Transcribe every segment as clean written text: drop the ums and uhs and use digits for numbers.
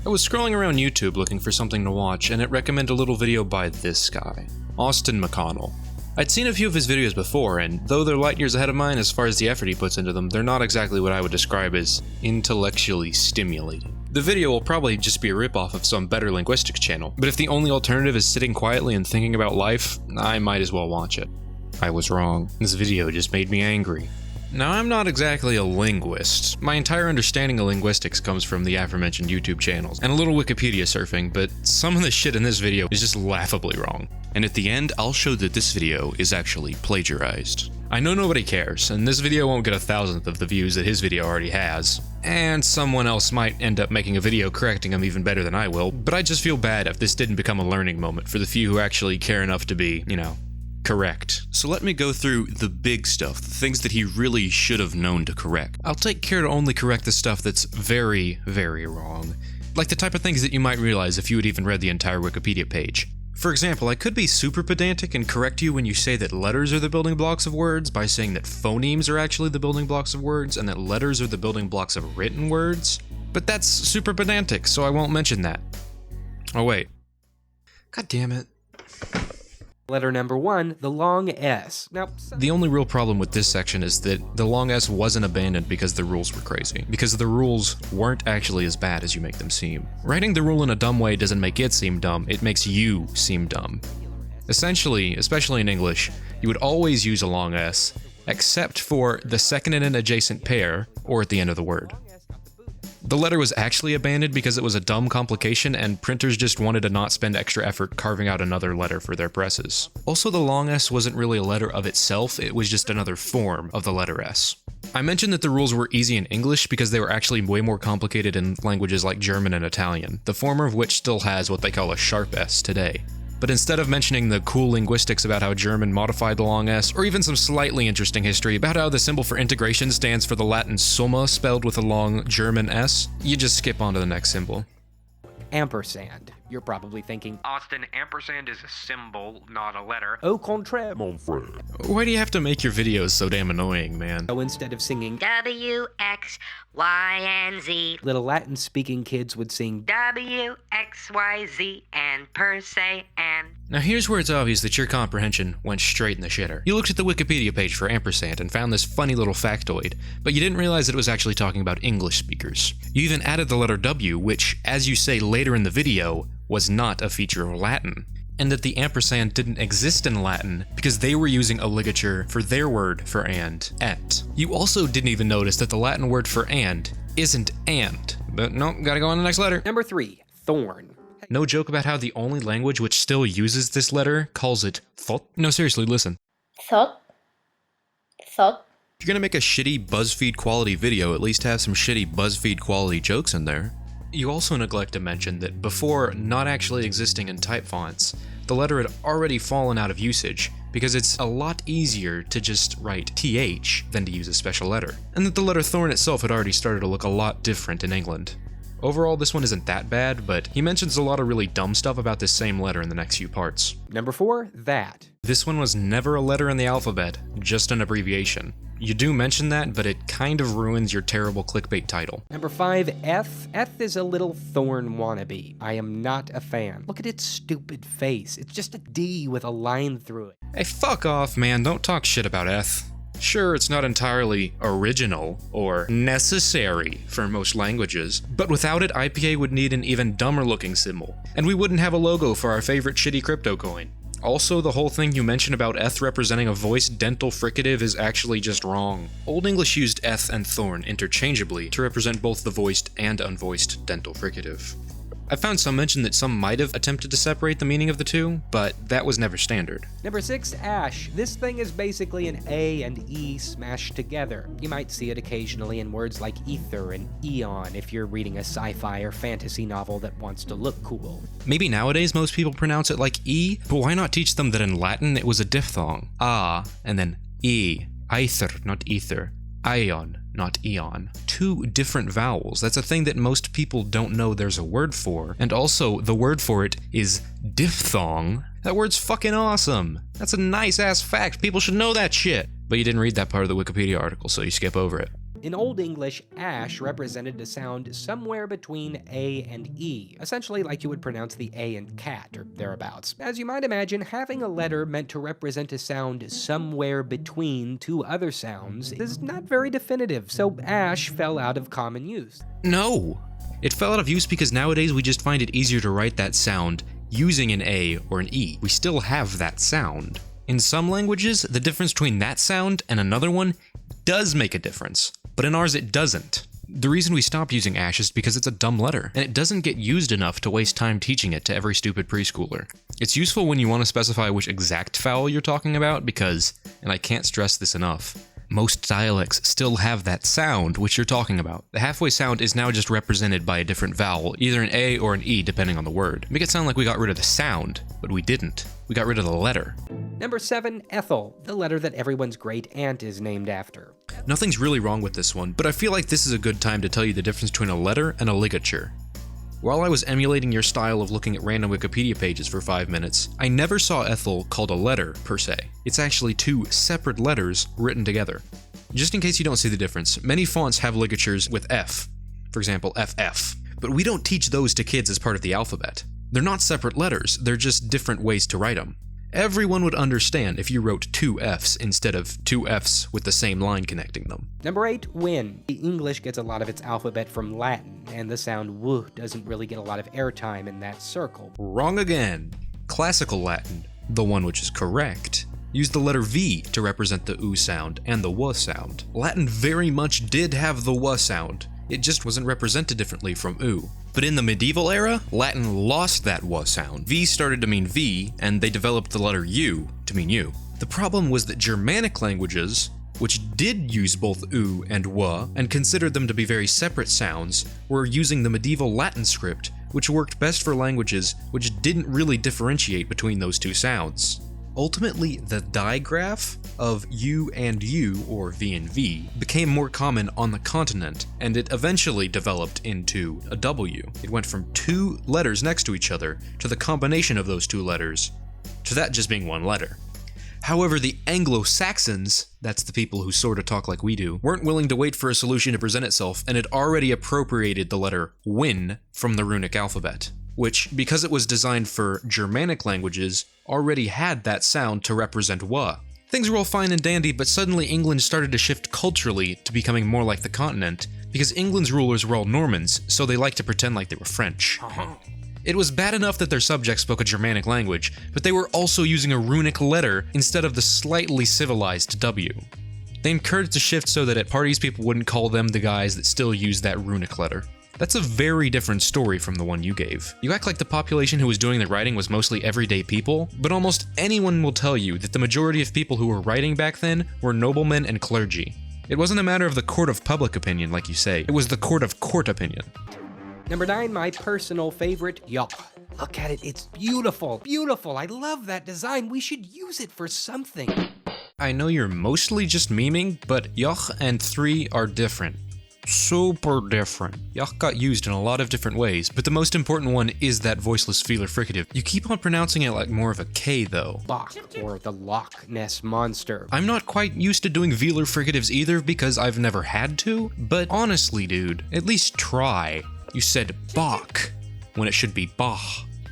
I was scrolling around YouTube looking for something to watch, and it recommended a little video by this guy, Austin McConnell. I'd seen a few of his videos before, and though they're light years ahead of mine as far as the effort he puts into them, they're not exactly what I would describe as intellectually stimulating. The video will probably just be a ripoff of some better linguistics channel, but if the only alternative is sitting quietly and thinking about life, I might as well watch it. I was wrong. This video just made me angry. Now, I'm not exactly a linguist. My entire understanding of linguistics comes from the aforementioned YouTube channels, and a little Wikipedia surfing, but some of the shit in this video is just laughably wrong. And at the end, I'll show that this video is actually plagiarized. I know nobody cares, and this video won't get 1,000th of the views that his video already has, and someone else might end up making a video correcting him even better than I will, but I just feel bad if this didn't become a learning moment for the few who actually care enough to be, correct. So let me go through the big stuff, the things that he really should have known to correct. I'll take care to only correct the stuff that's very, very wrong. Like the type of things that you might realize if you had even read the entire Wikipedia page. For example, I could be super pedantic and correct you when you say that letters are the building blocks of words by saying that phonemes are actually the building blocks of words and that letters are the building blocks of written words. But that's super pedantic, so I won't mention that. Oh wait. God damn it. Letter number 1, the long S. Now, the only real problem with this section is that the long S wasn't abandoned because the rules were crazy. Because the rules weren't actually as bad as you make them seem. Writing the rule in a dumb way doesn't make it seem dumb, it makes you seem dumb. Essentially, especially in English, you would always use a long S, except for the second in an adjacent pair, or at the end of the word. The letter was actually abandoned because it was a dumb complication and printers just wanted to not spend extra effort carving out another letter for their presses. Also, the long S wasn't really a letter of itself, it was just another form of the letter S. I mentioned that the rules were easy in English because they were actually way more complicated in languages like German and Italian, the former of which still has what they call a sharp S today. But instead of mentioning the cool linguistics about how German modified the long S, or even some slightly interesting history about how the symbol for integration stands for the Latin summa spelled with a long German S, you just skip on to the next symbol. ampersand. You're probably thinking, Austin, ampersand is a symbol, not a letter. au contraire, Mon frère. Why do you have to make your videos so damn annoying, man? so instead of singing, W, X, Y, and Z. little Latin-speaking kids would sing, W, X, Y, Z, and per se, and... Now here's where it's obvious that your comprehension went straight in the shitter. You looked at the Wikipedia page for ampersand and found this funny little factoid, but you didn't realize that it was actually talking about English speakers. You even added the letter W, which, as you say later in the video, was not a feature of Latin, and that the ampersand didn't exist in Latin because they were using a ligature for their word for and, et. You also didn't even notice that the Latin word for and isn't and, but nope, gotta go on the next letter. Number 3, thorn. No joke about how the only language which still uses this letter calls it thot? No, seriously, listen. Thought. If you're gonna make a shitty BuzzFeed quality video, at least have some shitty BuzzFeed quality jokes in there. You also neglect to mention that before not actually existing in type fonts, the letter had already fallen out of usage because it's a lot easier to just write TH than to use a special letter, and that the letter thorn itself had already started to look a lot different in England. Overall, this one isn't that bad, but he mentions a lot of really dumb stuff about this same letter in the next few parts. Number 4, that. This one was never a letter in the alphabet, just an abbreviation. You do mention that, but it kind of ruins your terrible clickbait title. Number 5, F. F is a little thorn wannabe. I am not a fan. Look at its stupid face. It's just a D with a line through it. Hey, fuck off, man. Don't talk shit about F. Sure, it's not entirely original or necessary for most languages, but without it, IPA would need an even dumber looking symbol, and we wouldn't have a logo for our favorite shitty crypto coin. Also, the whole thing you mentioned about eth representing a voiced dental fricative is actually just wrong. Old English used eth and thorn interchangeably to represent both the voiced and unvoiced dental fricative. I found some mention that some might have attempted to separate the meaning of the two, but that was never standard. Number 6, ash. This thing is basically an A and E smashed together. You might see it occasionally in words like ether and eon if you're reading a sci-fi or fantasy novel that wants to look cool. Maybe nowadays most people pronounce it like E, but why not teach them that in Latin it was a diphthong? Ah, and then E. Aether, not ether. Ion, not eon. Two different vowels. That's a thing that most people don't know there's a word for. And also, the word for it is diphthong. That word's fucking awesome. That's a nice ass fact. People should know that shit. But you didn't read that part of the Wikipedia article, so you skip over it. In Old English, ash represented a sound somewhere between A and E, essentially like you would pronounce the A in cat or thereabouts. As you might imagine, having a letter meant to represent a sound somewhere between two other sounds is not very definitive, so ash fell out of common use. No! It fell out of use because nowadays we just find it easier to write that sound using an A or an E. We still have that sound. In some languages, the difference between that sound and another one does make a difference, but in ours it doesn't. The reason we stopped using ash is because it's a dumb letter, and it doesn't get used enough to waste time teaching it to every stupid preschooler. It's useful when you want to specify which exact vowel you're talking about because, and I can't stress this enough, most dialects still have that sound which you're talking about. The halfway sound is now just represented by a different vowel, either an A or an E depending on the word. Make it sound like we got rid of the sound, but we didn't. We got rid of the letter. Number 7, Ethel, the letter that everyone's great aunt is named after. Nothing's really wrong with this one, but I feel like this is a good time to tell you the difference between a letter and a ligature. While I was emulating your style of looking at random Wikipedia pages for 5 minutes, I never saw Ethel called a letter, per se. It's actually two separate letters written together. Just in case you don't see the difference, many fonts have ligatures with F, for example, FF, but we don't teach those to kids as part of the alphabet. They're not separate letters, they're just different ways to write them. Everyone would understand if you wrote two Fs instead of two Fs with the same line connecting them. Number 8, win. The English gets a lot of its alphabet from Latin, and the sound w doesn't really get a lot of airtime in that circle. Wrong again. Classical Latin, the one which is correct, used the letter V to represent the U sound and the W sound. Latin very much did have the W sound, it just wasn't represented differently from U. But in the medieval era, Latin lost that W sound. V started to mean V, and they developed the letter U to mean U. The problem was that Germanic languages, which did use both U and W, and considered them to be very separate sounds, were using the medieval Latin script, which worked best for languages which didn't really differentiate between those two sounds. Ultimately, the digraph of U and U, or V and V, became more common on the continent, and it eventually developed into a W. It went from two letters next to each other to the combination of those two letters, to that just being one letter. However, the Anglo-Saxons, that's the people who sort of talk like we do, weren't willing to wait for a solution to present itself, and had already appropriated the letter win from the runic alphabet, which, because it was designed for Germanic languages, already had that sound to represent W. Things were all fine and dandy, but suddenly England started to shift culturally to becoming more like the continent, because England's rulers were all Normans, so they liked to pretend like they were French. It was bad enough that their subjects spoke a Germanic language, but they were also using a runic letter instead of the slightly civilized W. They encouraged the shift so that at parties people wouldn't call them the guys that still use that runic letter. That's a very different story from the one you gave. You act like the population who was doing the writing was mostly everyday people, but almost anyone will tell you that the majority of people who were writing back then were noblemen and clergy. It wasn't a matter of the court of public opinion, like you say, it was the court of court opinion. Number 9, my personal favorite, yoch. Look at it, it's beautiful, beautiful. I love that design. We should use it for something. I know you're mostly just memeing, but yoch and 3 are different. Super different. Yoch got used in a lot of different ways, but the most important one is that voiceless velar fricative. You keep on pronouncing it like more of a K though. Bach, or the Loch Ness Monster. I'm not quite used to doing velar fricatives either because I've never had to, but honestly dude, at least try. You said Bach when it should be Bach.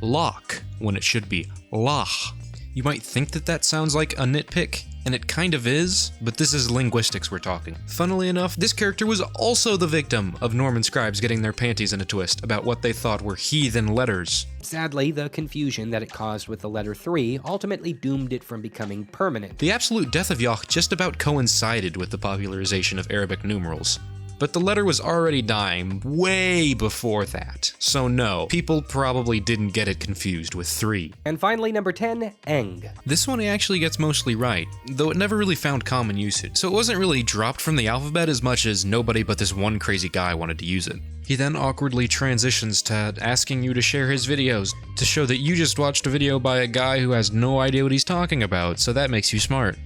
Loch when it should be Lach. You might think that that sounds like a nitpick, and it kind of is, but this is linguistics we're talking. Funnily enough, this character was also the victim of Norman scribes getting their panties in a twist about what they thought were heathen letters. Sadly, the confusion that it caused with the letter 3 ultimately doomed it from becoming permanent. The absolute death of yoch just about coincided with the popularization of Arabic numerals. But the letter was already dying way before that, so no, people probably didn't get it confused with 3. And finally, number 10, eng. This one he actually gets mostly right, though it never really found common usage, so it wasn't really dropped from the alphabet as much as nobody but this one crazy guy wanted to use it. He then awkwardly transitions to asking you to share his videos, to show that you just watched a video by a guy who has no idea what he's talking about, so that makes you smart.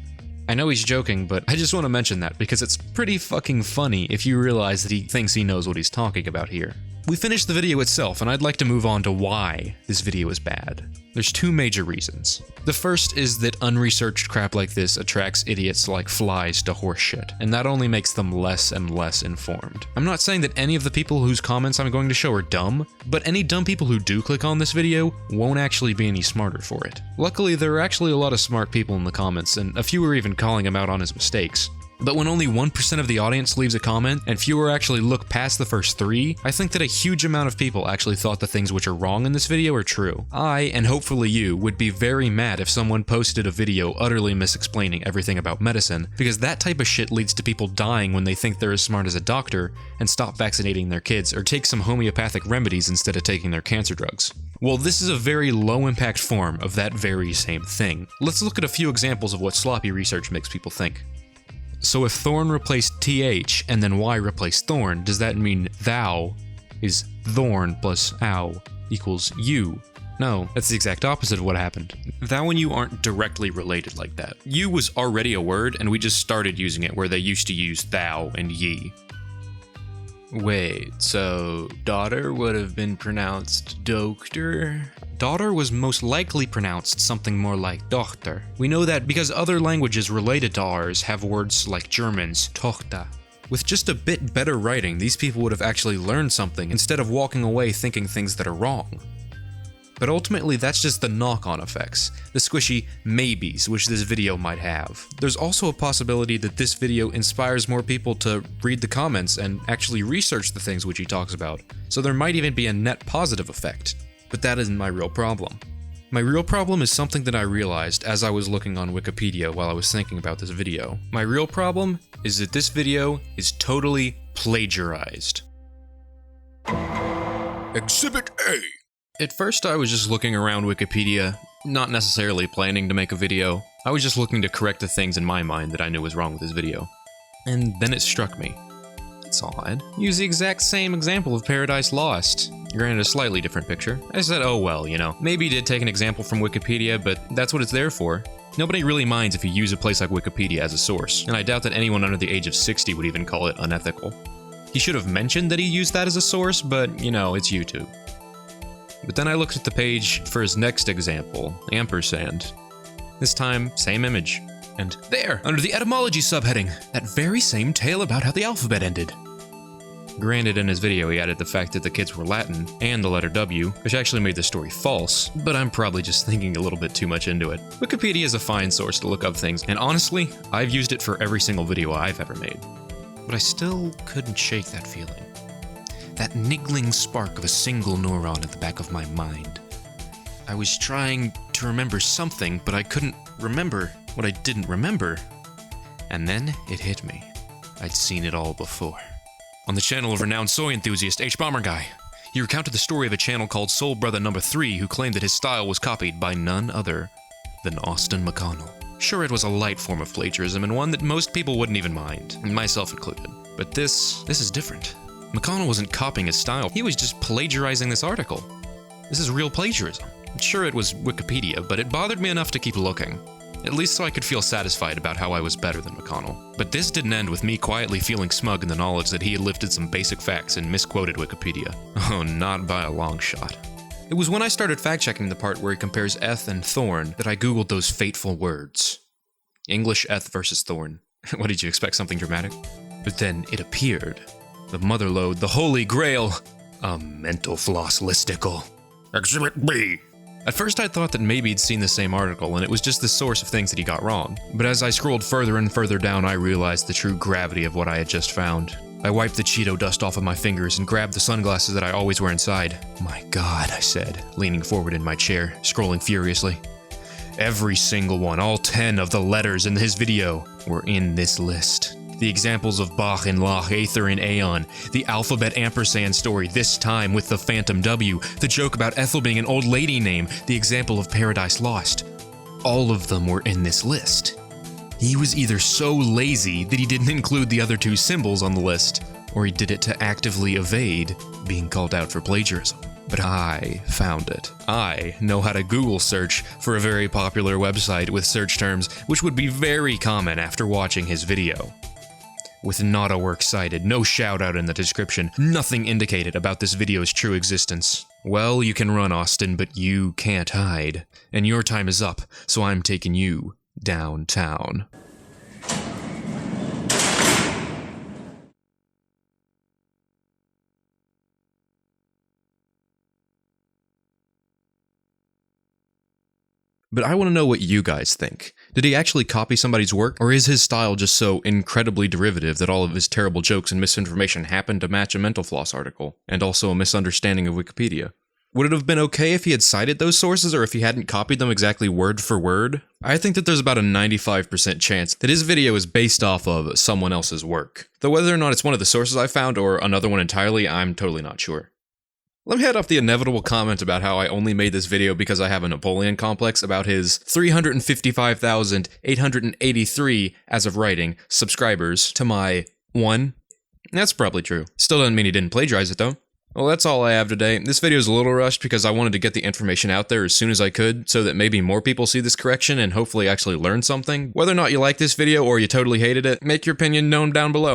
I know he's joking, but I just want to mention that because it's pretty fucking funny if you realize that he thinks he knows what he's talking about here. We finished the video itself, and I'd like to move on to why this video is bad. There's two major reasons. The first is that unresearched crap like this attracts idiots like flies to horseshit, and that only makes them less and less informed. I'm not saying that any of the people whose comments I'm going to show are dumb, but any dumb people who do click on this video won't actually be any smarter for it. Luckily, there are actually a lot of smart people in the comments, and a few are even calling him out on his mistakes. But when only 1% of the audience leaves a comment, and fewer actually look past the first 3, I think that a huge amount of people actually thought the things which are wrong in this video are true. I, and hopefully you, would be very mad if someone posted a video utterly misexplaining everything about medicine, because that type of shit leads to people dying when they think they're as smart as a doctor, and stop vaccinating their kids or take some homeopathic remedies instead of taking their cancer drugs. Well, this is a very low-impact form of that very same thing. Let's look at a few examples of what sloppy research makes people think. So if thorn replaced th and then y replaced thorn, does that mean thou is thorn plus ow equals you? No, that's the exact opposite of what happened. Thou and you aren't directly related like that. You was already a word, and we just started using it where they used to use thou and ye. Wait, so daughter would have been pronounced dokter? Daughter was most likely pronounced something more like Tochter. We know that because other languages related to ours have words like German's Tochter. With just a bit better writing, these people would have actually learned something instead of walking away thinking things that are wrong. But ultimately, that's just the knock-on effects, the squishy maybes which this video might have. There's also a possibility that this video inspires more people to read the comments and actually research the things which he talks about, so there might even be a net positive effect. But that isn't my real problem. My real problem is something that I realized as I was looking on Wikipedia while I was thinking about this video. My real problem is that this video is totally plagiarized. Exhibit A. At first I was just looking around Wikipedia, not necessarily planning to make a video. I was just looking to correct the things in my mind that I knew was wrong with this video. And then it struck me. It's odd. Use the exact same example of Paradise Lost. Granted, a slightly different picture. I said, oh well, you know. Maybe he did take an example from Wikipedia, but that's what it's there for. Nobody really minds if you use a place like Wikipedia as a source, and I doubt that anyone under the age of 60 would even call it unethical. He should have mentioned that he used that as a source, but, you know, it's YouTube. But then I looked at the page for his next example, ampersand. This time, same image. And there, under the etymology subheading, that very same tale about how the alphabet ended. Granted, in his video he added the fact that the kids were Latin, and the letter W, which actually made the story false, but I'm probably just thinking a little bit too much into it. Wikipedia is a fine source to look up things, and honestly, I've used it for every single video I've ever made. But I still couldn't shake that feeling. That niggling spark of a single neuron at the back of my mind. I was trying to remember something, but I couldn't remember what I didn't remember. And then it hit me. I'd seen it all before. On the channel of renowned soy enthusiast H. Bomber Guy, he recounted the story of a channel called Soul Brother No. 3 who claimed that his style was copied by none other than Austin McConnell. Sure, it was a light form of plagiarism and one that most people wouldn't even mind, myself included. But this is different. McConnell wasn't copying his style, he was just plagiarizing this article. This is real plagiarism. Sure, it was Wikipedia, but it bothered me enough to keep looking. At least so I could feel satisfied about how I was better than McConnell. But this didn't end with me quietly feeling smug in the knowledge that he had lifted some basic facts and misquoted Wikipedia. Oh, not by a long shot. It was when I started fact-checking the part where he compares eth and thorn that I googled those fateful words. English eth versus thorn. What, did you expect something dramatic? But then it appeared. The motherlode, the holy grail. A mental floss listicle. Exhibit B. At first I thought that maybe he'd seen the same article and it was just the source of things that he got wrong. But as I scrolled further and further down, I realized the true gravity of what I had just found. I wiped the Cheeto dust off of my fingers and grabbed the sunglasses that I always wear inside. My God, I said, leaning forward in my chair, scrolling furiously. Every single one, all 10 of the letters in his video, were in this list. The examples of Bach and Lach, Aether and Aeon, the alphabet ampersand story, this time with the Phantom W, the joke about Ethel being an old lady name, the example of Paradise Lost. All of them were in this list. He was either so lazy that he didn't include the other 2 symbols on the list, or he did it to actively evade being called out for plagiarism. But I found it. I know how to Google search for a very popular website with search terms which would be very common after watching his video. with not a work cited, no shout out in the description, nothing indicated about this video's true existence. Well, you can run, Austin, but you can't hide. And your time is up, so I'm taking you downtown. But I want to know what you guys think. Did he actually copy somebody's work, or is his style just so incredibly derivative that all of his terrible jokes and misinformation happen to match a Mental Floss article, and also a misunderstanding of Wikipedia? Would it have been okay if he had cited those sources, or if he hadn't copied them exactly word for word? I think that there's about a 95% chance that his video is based off of someone else's work. Though whether or not it's one of the sources I found, or another one entirely, I'm totally not sure. Let me head off the inevitable comment about how I only made this video because I have a Napoleon complex about his 355,883, as of writing, subscribers to my 1. That's probably true. Still doesn't mean he didn't plagiarize it though. Well, that's all I have today. This video is a little rushed because I wanted to get the information out there as soon as I could so that maybe more people see this correction and hopefully actually learn something. Whether or not you like this video or you totally hated it, make your opinion known down below.